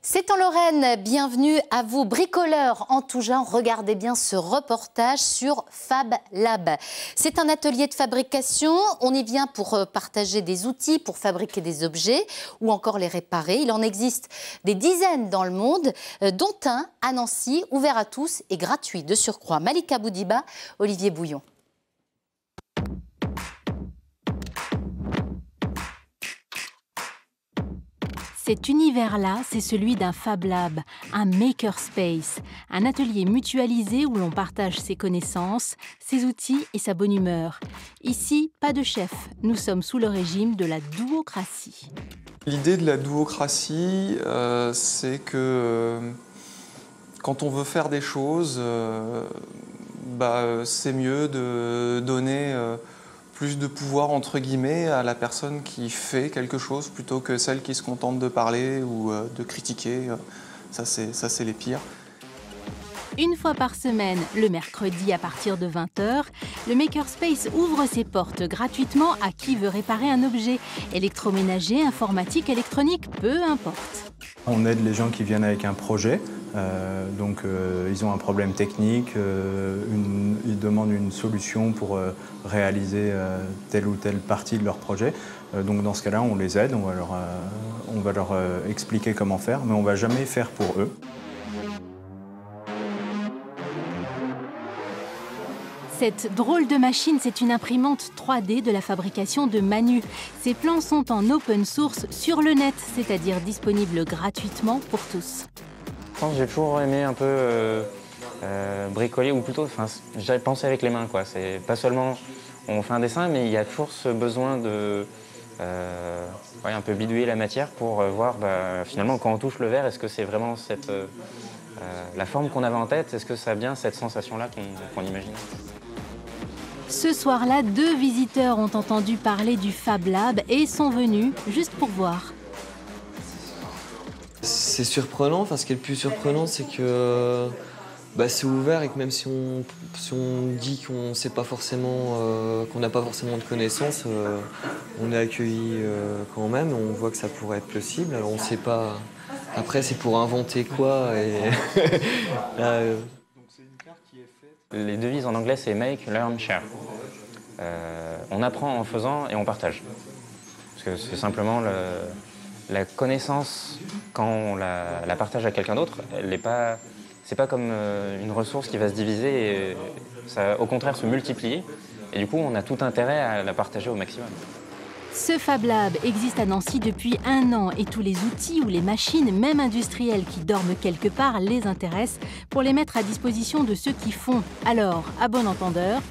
C'est en Lorraine, bienvenue à vous, bricoleurs en tout genre. Regardez bien ce reportage sur Fab Lab. C'est un atelier de fabrication, on y vient pour partager des outils, pour fabriquer des objets ou encore les réparer. Il en existe des dizaines dans le monde, dont un à Nancy, ouvert à tous et gratuit de surcroît. Malika Boudiba, Olivier Bouillon. Cet univers-là, c'est celui d'un Fab Lab, un makerspace, un atelier mutualisé où l'on partage ses connaissances, ses outils et sa bonne humeur. Ici, pas de chef, nous sommes sous le régime de la duocratie. L'idée de la duocratie, c'est que quand on veut faire des choses, c'est mieux de donner plus de pouvoir entre guillemets à la personne qui fait quelque chose plutôt que celle qui se contente de parler ou de critiquer. Ça c'est les pires. Une fois par semaine, le mercredi à partir de 20 h, le Makerspace ouvre ses portes gratuitement à qui veut réparer un objet, électroménager, informatique, électronique, peu importe. On aide les gens qui viennent avec un projet, ils ont un problème technique, ils demandent une solution pour réaliser telle ou telle partie de leur projet. Donc dans ce cas-là, on les aide, on va leur expliquer comment faire, mais on ne va jamais faire pour eux. Cette drôle de machine, c'est une imprimante 3D de la fabrication de Manu. Ces plans sont en open source sur le net, c'est-à-dire disponibles gratuitement pour tous. J'ai toujours aimé un peu bricoler, ou plutôt j'ai pensé avec les mains. C'est pas seulement on fait un dessin, mais il y a toujours ce besoin de un peu bidouiller la matière pour voir finalement quand on touche le verre, est-ce que c'est vraiment la forme qu'on avait en tête, est-ce que ça a bien cette sensation-là qu'on imagine. Ce soir-là, 2 visiteurs ont entendu parler du Fab Lab et sont venus juste pour voir. C'est surprenant, ce qui est le plus surprenant, c'est que c'est ouvert et que même si on dit qu'on n'a pas forcément de connaissances, on est accueilli quand même, on voit que ça pourrait être possible. Alors on ne sait pas, après c'est pour inventer quoi. Les devises en anglais, c'est make, learn, share. On apprend en faisant et on partage. Parce que c'est simplement la connaissance, quand on la partage à quelqu'un d'autre, c'est pas comme une ressource qui va se diviser et ça, au contraire, se multiplier. Et du coup, on a tout intérêt à la partager au maximum. Ce Fab Lab existe à Nancy depuis 1 an et tous les outils ou les machines, même industrielles, qui dorment quelque part, les intéressent pour les mettre à disposition de ceux qui font. Alors, à bon entendeur,